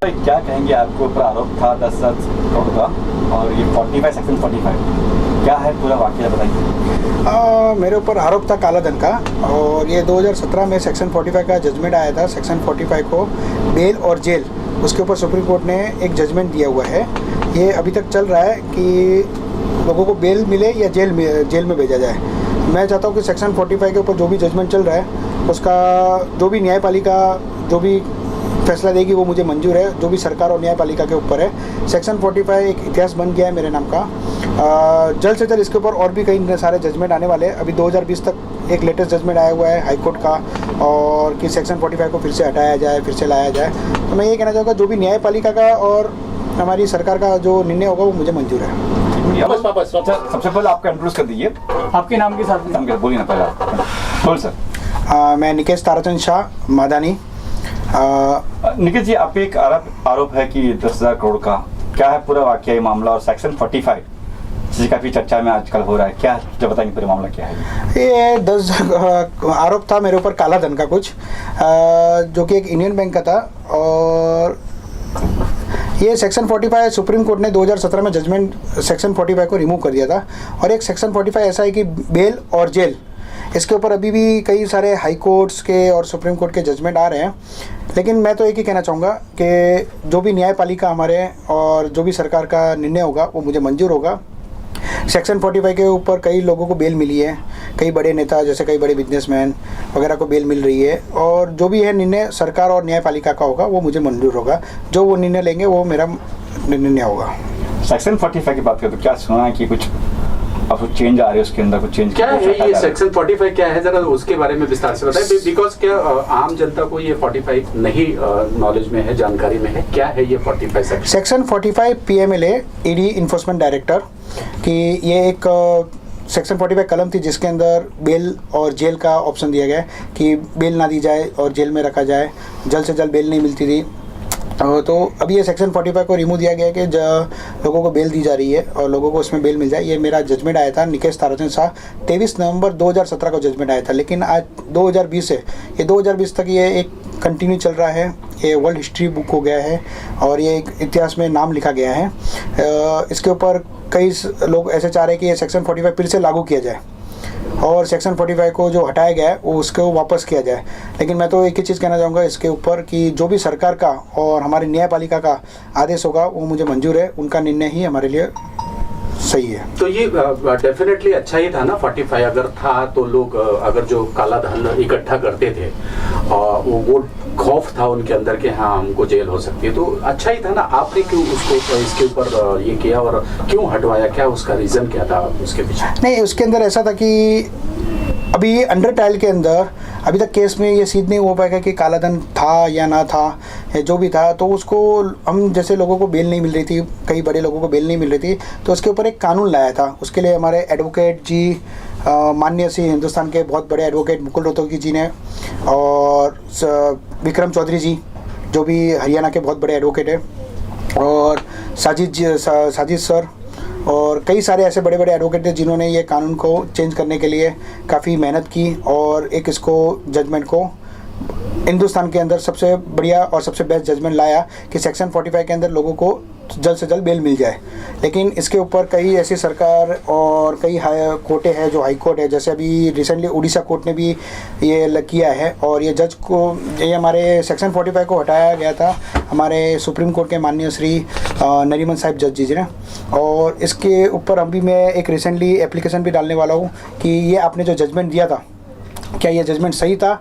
भाई क्या कहेंगे, आपके ऊपर आरोप था 10 करोड़ का और ये 45 सेक्शन 45 क्या है पूरा वाकया बताइए। मेरे ऊपर आरोप था काला धन का, और ये 2017 में सेक्शन 45 का जजमेंट आया था। सेक्शन 45 को बेल और जेल, उसके ऊपर सुप्रीम कोर्ट ने एक जजमेंट दिया हुआ है। ये अभी तक चल रहा है कि लोगों को बेल मिले या जेल में भेजा जाए। मैं चाहता हूँ कि सेक्शन 45 के ऊपर जो भी जजमेंट चल रहा है उसका जो भी न्यायपालिका जो भी फैसला देगी वो मुझे मंजूर है, जो भी सरकार और न्यायपालिका के ऊपर है। सेक्शन 45 एक इतिहास बन गया है मेरे नाम का। जल्द से जल्द इसके ऊपर और भी कई सारे जजमेंट आने वाले हैं। अभी 2020 तक एक लेटेस्ट जजमेंट आया हुआ है हाई कोर्ट का, और कि सेक्शन 45 को फिर से हटाया जाए, फिर से लाया जाए। तो मैं ये कहना चाहूँगा जो भी न्यायपालिका का और हमारी सरकार का जो निर्णय होगा वो मुझे मंजूर है। सबसे पहले आपका इंट्रोड्यूस कर दीजिए, आपके नाम के साथ बोलिए ना पहले आप। बोल सर। मैं निकेश ताराचंद शाह मादानी। निकेश जी, आप पे एक आरोप है कि 10,000 करोड़ का, क्या है पूरा वाकया ये मामला, और सेक्शन 45 जिसकी काफ़ी चर्चा में आजकल हो रहा है, क्या है जब बताएंगे पूरा मामला क्या है। ये 10 आरोप था मेरे ऊपर काला धन का कुछ, जो कि एक इंडियन बैंक का था। और ये सेक्शन 45 सुप्रीम कोर्ट ने 2017 में जजमेंट सेक्शन 45 को रिमूव कर दिया था। और एक सेक्शन 45 ऐसा है कि बेल और जेल, इसके ऊपर अभी भी कई सारे हाई कोर्ट्स के और सुप्रीम कोर्ट के जजमेंट आ रहे हैं। लेकिन मैं तो एक ही कहना चाहूँगा कि जो भी न्यायपालिका हमारे और जो भी सरकार का निर्णय होगा वो मुझे मंजूर होगा। सेक्शन 45 के ऊपर कई लोगों को बेल मिली है, कई बड़े नेता जैसे कई बड़े बिजनेसमैन वगैरह को बेल मिल रही है। और जो भी है निर्णय सरकार और न्यायपालिका का होगा वो मुझे मंजूर होगा। जो वो निर्णय लेंगे वो मेरा निर्णय होगा। सेक्शन 45 की बात करें तो क्या सुना है कि कुछ अब कुछ चेंज आ रही है उसके अंदर, कुछ चेंज क्या है ये सेक्शन 45 क्या है, जरा उसके बारे में विस्तार से बताएं। बिकॉज क्या आम जनता को ये 45 नहीं नॉलेज में है, जानकारी में है, क्या है ये 45 section 45 PMLA ED enforcement director कि ये एक सेक्शन 45 कलम थी जिसके अंदर बेल और जेल का ऑप्शन दिया गया है कि बेल ना दी जाए और जेल में रखा जाए। जल्द से जल्द बेल नहीं मिलती थी, तो अभी ये सेक्शन 45 को रिमूव दिया गया है कि लोगों को बेल दी जा रही है और लोगों को उसमें बेल मिल जाए। ये मेरा जजमेंट आया था निकेश ताराचंद शाह, 23 नवंबर 2017 को जजमेंट आया था। लेकिन आज 2020 है, ये 2020 तक ये एक कंटिन्यू चल रहा है। ये वर्ल्ड हिस्ट्री बुक हो गया है और ये एक इतिहास में नाम लिखा गया है। इसके ऊपर कई लोग ऐसे चाह रहे हैं कि ये सेक्शन 45 फिर से लागू किया जाए और सेक्शन 45 को जो हटाया गया है वो उसको वापस किया जाए। लेकिन मैं तो एक ही चीज़ कहना चाहूँगा इसके ऊपर कि जो भी सरकार का और हमारी न्यायपालिका का आदेश होगा वो मुझे मंजूर है, उनका निर्णय ही हमारे लिए सही है। तो ये डेफिनेटली अच्छा ही था ना 45 अगर था तो लोग अगर जो काला धन इकट्ठा करते थे वो खौफ था उनके अंदर कि हाँ हमको जेल हो सकती है, तो अच्छा ही था ना। आपने क्यों उसको इसके ऊपर ये किया और क्यों हटवाया, क्या उसका रीज़न क्या था उसके पीछे? नहीं, उसके अंदर ऐसा था कि अभी अंडर ट्रायल के अंदर अभी तक केस में ये सिद्ध नहीं हो पाएगा कि काला धन था या ना था, या जो भी था। तो उसको हम जैसे लोगों को बेल नहीं मिल रही थी, कई बड़े लोगों को बेल नहीं मिल रही थी, तो उसके ऊपर एक कानून लाया था। उसके लिए हमारे एडवोकेट जी माननीय सी हिंदुस्तान के बहुत बड़े एडवोकेट मुकुल रोहतगी जी ने और विक्रम चौधरी जी जो भी हरियाणा के बहुत बड़े एडवोकेट हैं, और साजिद सर और कई सारे ऐसे बड़े बड़े एडवोकेट थे जिन्होंने ये कानून को चेंज करने के लिए काफ़ी मेहनत की और एक इसको जजमेंट को हिंदुस्तान के अंदर सबसे बढ़िया और सबसे बेस्ट जजमेंट लाया कि सेक्शन 45 के अंदर लोगों को जल्द से जल्द बेल मिल जाए। लेकिन इसके ऊपर कई ऐसी सरकार और कई कोर्टें हैं जो हाई कोर्ट है, जैसे अभी रिसेंटली उड़ीसा कोर्ट ने भी ये किया है और ये जज को ये हमारे सेक्शन 45 को हटाया गया था हमारे सुप्रीम कोर्ट के माननीय श्री नरीमन साहिब जज जी ने। और इसके ऊपर अभी मैं एक रिसेंटली एप्लीकेशन भी डालने वाला हूँ कि ये आपने जो जजमेंट दिया था क्या ये जजमेंट सही था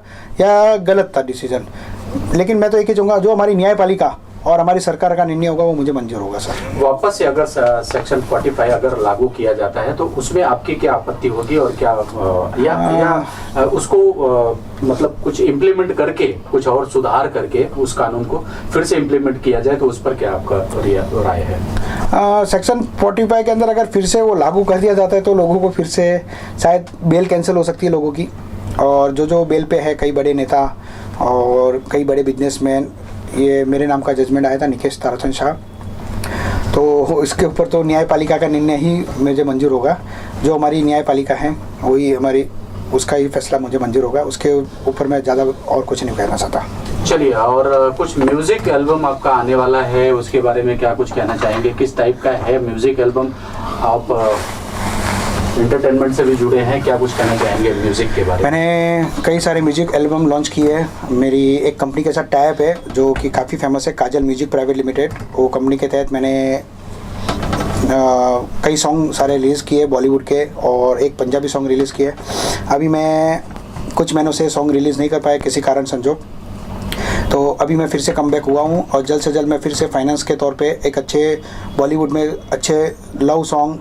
या गलत था डिसीजन। लेकिन मैं तो एक ही चाहूँगा जो हमारी न्यायपालिका और हमारी सरकार का निर्णय होगा वो मुझे मंजूर होगा। सर वापस से अगर सेक्शन 45 अगर लागू किया जाता है तो उसमें आपकी क्या आपत्ति होगी और क्या या उसको मतलब कुछ इम्प्लीमेंट करके कुछ और सुधार करके उस कानून को फिर से इम्प्लीमेंट किया जाए तो उस पर क्या आपका राय है? सेक्शन 45 के अंदर अगर फिर से वो लागू कर दिया जाता है तो लोगों को फिर से शायद बेल कैंसिल हो सकती है लोगों की, और जो बेल पे है कई बड़े नेता और कई बड़े बिजनेसमैन। ये मेरे नाम का जजमेंट आया था निकेश ताराचंद शाह, तो इसके ऊपर तो न्यायपालिका का निर्णय ही मुझे मंजूर होगा। जो हमारी न्यायपालिका है वही हमारी उसका ही फैसला मुझे मंजूर होगा, उसके ऊपर मैं ज़्यादा और कुछ नहीं कहना चाहता। चलिए, और कुछ म्यूजिक एल्बम आपका आने वाला है, उसके बारे में क्या कुछ कहना चाहेंगे? किस टाइप का है म्यूजिक एल्बम? आप एंटरटेनमेंट से भी जुड़े हैं, क्या कुछ कहना चाहेंगे म्यूजिक के बारे में? मैंने कई सारे म्यूजिक एल्बम लॉन्च किए हैं। मेरी एक कंपनी के साथ टाइप है जो कि काफ़ी फेमस है, काजल म्यूजिक प्राइवेट लिमिटेड। वो कंपनी के तहत मैंने कई सॉन्ग सारे रिलीज़ किए बॉलीवुड के, और एक पंजाबी सॉन्ग रिलीज़ किए। अभी मैं कुछ महीनों से सॉन्ग रिलीज़ नहीं कर पाया किसी कारण संजोग, तो अभी मैं फिर से कमबैक हुआ हूँ और जल्द से जल्द मैं फिर से फाइनेंस के तौर पे एक अच्छे बॉलीवुड में अच्छे love song,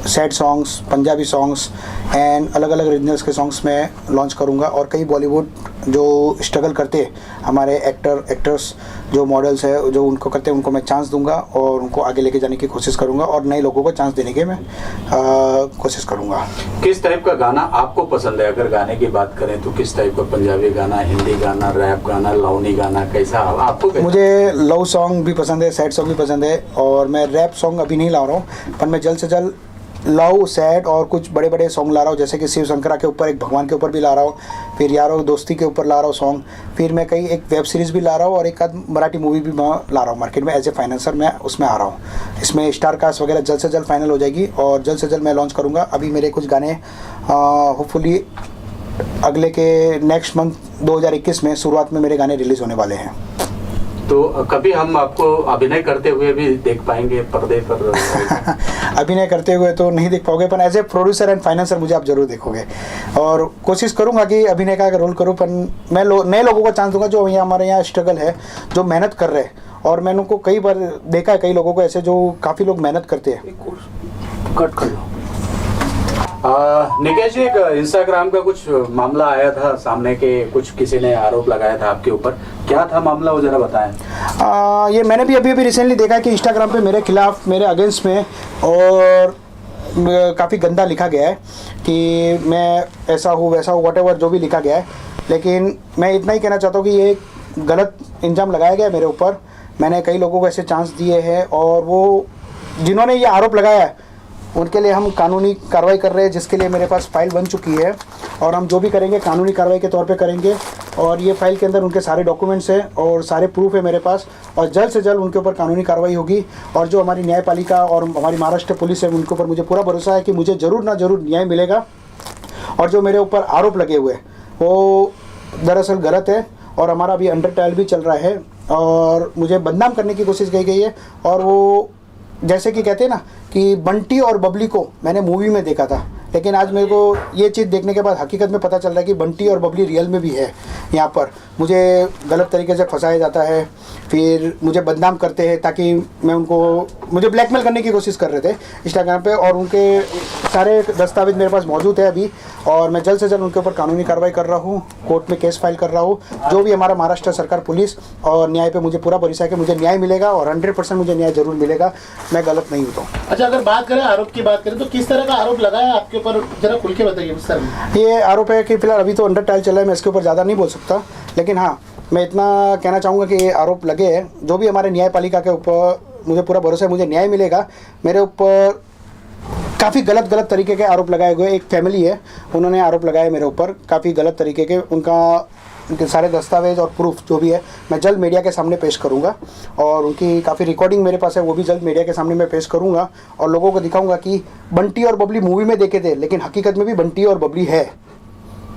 sad songs, Punjabi songs and अलग अलग रीजनल्स के सॉन्ग्स मैं लॉन्च करूँगा। और कई बॉलीवुड जो स्ट्रगल करते हैं, हमारे एक्टर्स जो मॉडल्स है जो उनको करते हैं, उनको मैं चांस दूंगा और उनको आगे लेके जाने की कोशिश करूंगा और नए लोगों को चांस देने की मैं कोशिश करूंगा। किस टाइप का गाना आपको पसंद है? अगर गाने की बात करें तो किस टाइप का? पंजाबी गाना, हिंदी गाना, रैप गाना, लावनी गाना, कैसा आपको? मुझे लव सॉन्ग भी पसंद है, सैड सॉन्ग भी पसंद है, और मैं रैप सॉन्ग अभी नहीं ला रहा हूँ, पर मैं जल्द से जल्द लव, सैड और कुछ बड़े बड़े सॉन्ग ला रहा हूँ, जैसे कि शिव शंकरा के ऊपर, एक भगवान के ऊपर भी ला रहा हूँ, फिर यारो दोस्ती के ऊपर ला रहा हूँ सॉन्ग, फिर मैं कई एक वेब सीरीज़ भी ला रहा हूँ और एक आध मराठी मूवी भी मैं ला रहा हूँ मार्केट में एज ए फाइनेंसर। मैं उसमें आ रहा हूँ, इसमें स्टार कास्ट वगैरह जल्द से जल्द फाइनल हो जाएगी और जल्द से जल्द मैं लॉन्च करूँगा। अभी मेरे कुछ गाने होपफुली अगले के नेक्स्ट मंथ 2021 में शुरुआत में मेरे गाने रिलीज़ होने वाले हैं। तो कभी हम आपको अभिनय करते हुए भी देख पाएंगे पर्दे पर? अभिनय करते हुए तो नहीं देख पाओगे, पर as a producer and financer मुझे आप जरूर देखोगे और कोशिश करूंगा कि अभिनय का रोल करूं, पर मैं नए लोगों को चांस दूंगा जो यहाँ हमारे यहाँ स्ट्रगल है, जो मेहनत कर रहे हैं। और मैंने उनको कई बार देखा है, कई लोगों को ऐसे जो काफ़ी लोग मेहनत करते हैं। कट कर लो। निकेश जी, एक इंस्टाग्राम का कुछ मामला आया था सामने के, कुछ किसी ने आरोप लगाया था आपके ऊपर, क्या था मामला वो जरा बताएं। ये मैंने भी अभी रिसेंटली देखा कि इंस्टाग्राम पे मेरे खिलाफ, मेरे अगेंस्ट में और काफ़ी गंदा लिखा गया है कि मैं ऐसा हूँ वैसा हूँ, व्हाटएवर जो भी लिखा गया है। लेकिन मैं इतना ही कहना चाहता हूँ कि ये गलत इल्ज़ाम लगाया गया है मेरे ऊपर। मैंने कई लोगों को ऐसे चांस दिए हैं और वो जिन्होंने ये आरोप लगाया है उनके लिए हम कानूनी कार्रवाई कर रहे हैं, जिसके लिए मेरे पास फाइल बन चुकी है और हम जो भी करेंगे कानूनी कार्रवाई के तौर पे करेंगे। और ये फाइल के अंदर उनके सारे डॉक्यूमेंट्स हैं और सारे प्रूफ है मेरे पास, और जल्द से जल्द उनके ऊपर कानूनी कार्रवाई होगी। और जो हमारी न्यायपालिका और हमारी महाराष्ट्र पुलिस है, उनके ऊपर मुझे पूरा भरोसा है कि मुझे ज़रूर ना ज़रूर न्याय मिलेगा। और जो मेरे ऊपर आरोप लगे हुए वो दरअसल गलत है और हमारा अभी अंडर ट्रायल भी चल रहा है और मुझे बदनाम करने की कोशिश की गई है। और वो जैसे कि कहते हैं ना कि बंटी और बबली को मैंने मूवी में देखा था, लेकिन आज मेरे को ये चीज़ देखने के बाद हकीकत में पता चल रहा है कि बंटी और बबली रियल में भी है। यहाँ पर मुझे गलत तरीके से फंसाया जाता है, फिर मुझे बदनाम करते हैं ताकि मैं मुझे ब्लैकमेल करने की कोशिश कर रहे थे इंस्टाग्राम पे, और उनके सारे दस्तावेज मेरे पास मौजूद है अभी। और मैं जल्द से जल्द उनके ऊपर कानूनी कार्रवाई कर रहा हूँ, कोर्ट में केस फाइल कर रहा हूँ। जो भी हमारा महाराष्ट्र सरकार, पुलिस और न्याय पे मुझे पूरा भरोसा है कि मुझे न्याय मिलेगा और 100% मुझे न्याय जरूर मिलेगा, मैं गलत नहीं हूँ। अच्छा, अगर बात करें आरोप की बात करें तो किस तरह का आरोप लगा है आपके ऊपर, जरा खुल के बताइए सर। ये आरोप है कि फिलहाल अभी तो अंडर ट्रायल चल रहा है, मैं इसके ऊपर ज़्यादा नहीं बोल सकता, लेकिन हाँ मैं इतना कहना चाहूँगा कि ये आरोप लगे हैं। जो भी हमारे न्यायपालिका के ऊपर मुझे पूरा भरोसा है मुझे न्याय मिलेगा। मेरे ऊपर काफ़ी गलत तरीके के आरोप लगाए हुए, एक फैमिली है उन्होंने आरोप लगाए मेरे ऊपर काफ़ी गलत तरीके के। उनके सारे दस्तावेज और प्रूफ जो भी है मैं जल्द मीडिया के सामने पेश करूंगा और उनकी काफ़ी रिकॉर्डिंग मेरे पास है, वो भी जल्द मीडिया के सामने मैं पेश करूंगा और लोगों को दिखाऊंगा कि बंटी और बबली मूवी में देखे थे, लेकिन हकीकत में भी बंटी और बबली है,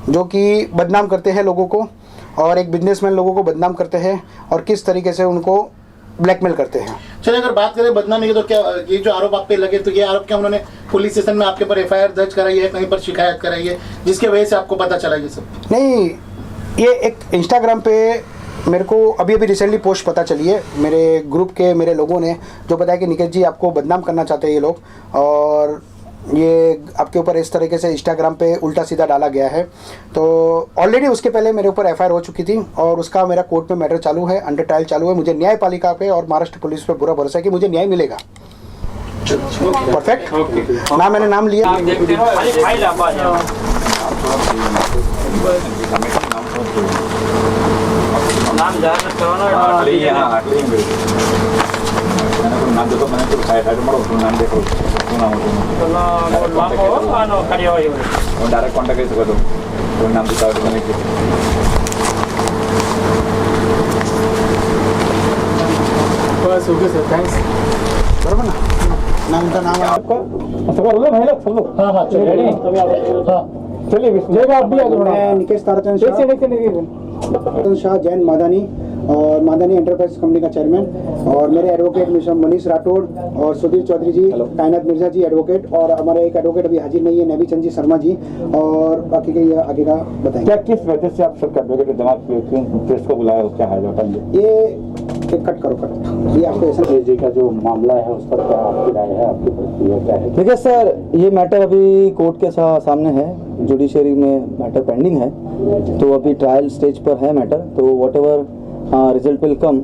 जो कि बदनाम करते हैं लोगों को और एक बिजनेसमैन लोगों को बदनाम करते हैं और किस तरीके से उनको ब्लैकमेल करते हैं। चलिए, अगर बात करें बदनामी की तो क्या ये जो आरोप आप पे लगे, तो ये आरोप क्या उन्होंने पुलिस स्टेशन में आपके ऊपर FIR दर्ज कराई है, कहीं पर शिकायत कराई है, जिसके वजह से आपको पता चला ये सब? नहीं, ये एक इंस्टाग्राम पे मेरे को अभी रिसेंटली पोस्ट पता चली है मेरे ग्रुप के मेरे लोगों ने, जो बताया कि निकेश जी आपको बदनाम करना चाहते हैं ये लोग और ये आपके ऊपर इस तरीके से इंस्टाग्राम पे उल्टा सीधा डाला गया है। तो ऑलरेडी उसके पहले मेरे ऊपर FIR हो चुकी थी और उसका मेरा कोर्ट में मैटर चालू है, अंडर ट्रायल चालू है। मुझे न्यायपालिका पे और महाराष्ट्र पुलिस पे पूरा भरोसा है कि मुझे न्याय मिलेगा। परफेक्ट ना, मैंने नाम लिया। नाम देखो, मैंने तो साइड मारो, नाम देखो, नाम डायरेक्ट कॉन्टैक्ट कर दो। नाम बता दो। बस ओके सर, थैंक्स। बराबर ना, नाम का नाम है आपका? हाँ हाँ चलिए हाँ चलिए, मैं निकेश ताराचंद शाह, जैन मादानी और मादानी एंटरप्राइज कंपनी का चेयरमैन, और मेरे एडवोकेट मिस्टर मनीष राठौड़ और सुधीर चौधरी जी, कायनात मिर्जा जी एडवोकेट, और हमारे एक एडवोकेट अभी हाजिर नहीं है, नबी चंद जी शर्मा जी, और बाकी के ये आगे का बताएंगे। क्या किस वजह से आप सबके एडवोकेट दिमाग क्यों प्रेस को बुलाया हो, क्या है बताएंगे? ये कट करो कट, ये आपको ऐसा जी का जो मामला है उस पर क्या आपकी राय है, आपकी प्रतिक्रिया क्या है? देखिए सर, ये मैटर अभी कोर्ट के सामने है, जुडिशरी में मैटर पेंडिंग है, तो अभी ट्रायल स्टेज पर है मैटर, तो whatever result will come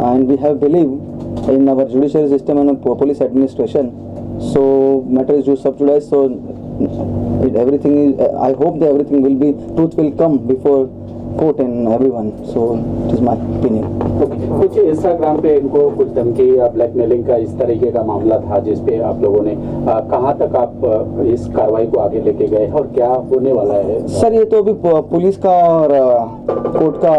and we have believe in our judiciary system and police administration, so matter is sub judice, so everything is I hope that everything will be, truth will come before court and everyone, so it is my opinion. कुछ Instagram पे इनको कुछ धमकी या blackmailing का इस तरीके का मामला था जिसपे आप लोगों ने कहाँ तक आप इस कार्रवाई को आगे लेके गए और क्या होने वाला है? सर ये तो अभी पुलिस का और कोर्ट का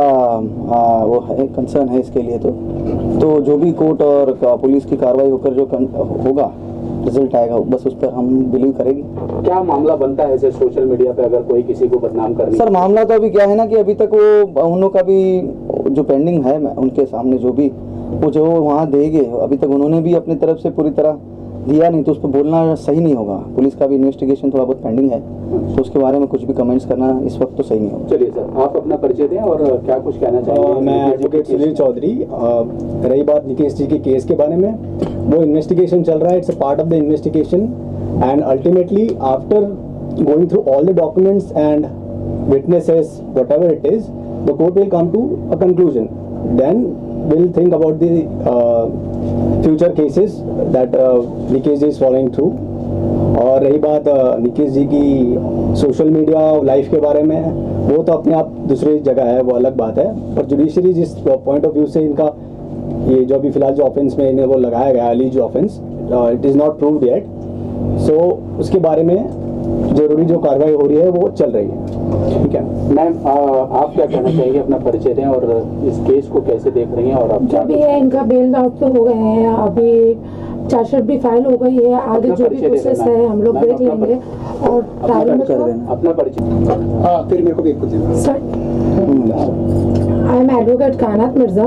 वो है, कंसर्न है इसके लिए, तो जो भी कोर्ट और पुलिस की कार्रवाई होकर जो होगा रिजल्ट आएगा, बस उस पर हम बिलीव करेंगे। क्या मामला बनता है ऐसे सोशल मीडिया पे अगर कोई किसी को बदनाम करने? सर मामला तो अभी क्या है ना कि अभी तक वो उन लोग का भी जो पेंडिंग है उनके सामने जो भी वो जो वहाँ देंगे, अभी तक उन्होंने भी अपनी तरफ से पूरी तरह दिया नहीं, तो उस पर बोलना सही नहीं होगा। पुलिस का भी इन्वेस्टिगेशन थोड़ा बहुत पेंडिंग है, तो उसके बारे में कुछ भी कमेंट्स करना इस वक्त तो सही नहीं होगा। चलिए सर, आप अपना परिचय दें और क्या कुछ कहना चाहेंगे? मैं एडवोकेट सुधीर चौधरी। रही बात निकेश जी के केस के बारे में, वो इन्वेस्टिगेशन चल रहा है, it's a part of the investigation and ultimately after going through all the documents and witnesses, whatever it is, the court will come to a conclusion. Then we'll think about the future cases that Nikesh ji is following through. और रही बात निकेश जी की social media life के बारे में, वो तो अपने आप दूसरी जगह है, वो अलग बात है, पर जुडिशरी जिस पॉइंट ऑफ व्यू से इनका ये जो अभी फिलहाल जो ऑफेंस में इन्हें वो लगाया गया alleged offence, it is not proved yet, so उसके बारे में जरूरी जो कार्रवाई हो रही है वो चल रही है। ठीक है मैम, आप क्या कहना चाहेंगे? अपना परिचय दें और इस केस को कैसे देख रही हैं और आप जो भी है इनका बेल आउट तो हो गए हैं, अभी चार्जशीट भी फाइल हो गई है, आगे जो भी प्रोसेस है हम लोग देख लेंगे। और ट्रायल में तो अपना परिचय। हाँ, फिर मेरे को भी एक कुछ देना। सर, आई एम एडवोकेट कायनात मिर्जा,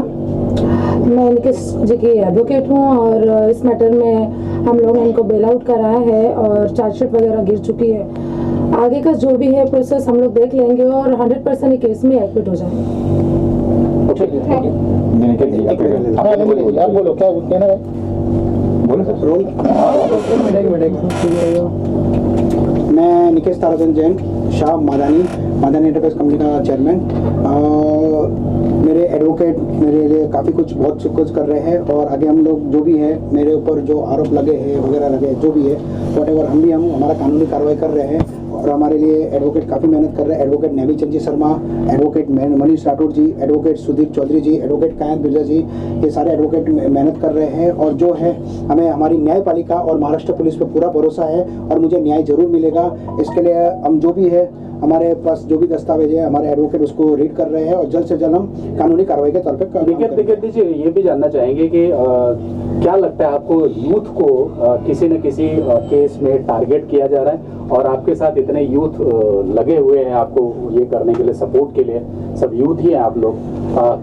मैं निकेश जी की एडवोकेट हूँ, और इस मैटर में हम लोगों ने इनको बेल आउट कराया है और चार्जशीट वगैरह गिर चुकी है। आगे का जो भी है प्रोसेस हम लोग देख लेंगे और 100% केस में एक्विट हो जाएंगे। आप बोलो क्या कहना है? मैं निकेश ताराचंद जैन शाह, मादानी एंटरप्राइज कंपनी का चेयरमैन। मेरे एडवोकेट मेरे लिए काफ़ी बहुत कुछ कर रहे हैं, और आगे हम लोग जो भी है मेरे ऊपर जो आरोप लगे हैं वगैरह लगे जो भी है, व्हाटएवर हम हमारा कानूनी कार्रवाई कर रहे हैं, और हमारे लिए एडवोकेट काफ़ी मेहनत कर रहे हैं। एडवोकेट नबी चंद जी शर्मा, एडवोकेट मनीष राठौड़ जी, एडवोकेट सुधीर चौधरी जी, एडवोकेट कायनात मिर्जा जी, ये सारे एडवोकेट मेहनत कर रहे हैं, और जो है हमें हमारी न्यायपालिका और महाराष्ट्र पुलिस पे पूरा भरोसा है, और मुझे न्याय जरूर मिलेगा। इसके लिए हम जो भी है हमारे पास जो भी दस्तावेज है हमारे एडवोकेट उसको रीड कर रहे हैं, और जल्द से जल्द हम कानूनी कार्रवाई के तौर पर निकेत जी ये भी जानना चाहेंगे कि क्या लगता है आपको यूथ को किसी न किसी केस में टारगेट किया जा रहा है, और आपके साथ इतने यूथ लगे हुए हैं आपको ये करने के लिए, सपोर्ट के लिए, सब यूथ ही हैं आप लोग,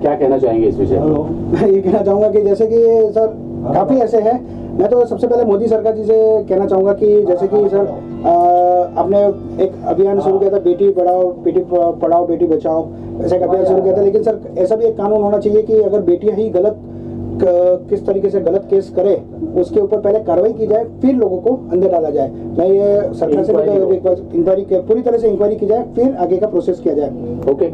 क्या कहना चाहेंगे इस विषय में? मैं ये कहना चाहूँगा कि जैसे कि सर काफ़ी ऐसे हैं, मैं तो सबसे पहले मोदी सरकार जी से कहना चाहूँगा कि जैसे कि सर आपने एक अभियान शुरू किया था, बेटी पढ़ाओ बेटी बचाओ, ऐसा एक अभियान शुरू किया था, लेकिन सर ऐसा भी एक कानून होना चाहिए कि अगर बेटियां ही किस तरीके से गलत केस करे उसके ऊपर पहले कार्रवाई की जाए, फिर लोगों को अंदर डाला जाए। मैं ये सरकार से इंक्वायरी पूरी तरह से इंक्वायरी की जाए, फिर आगे का प्रोसेस किया जाए। ओके।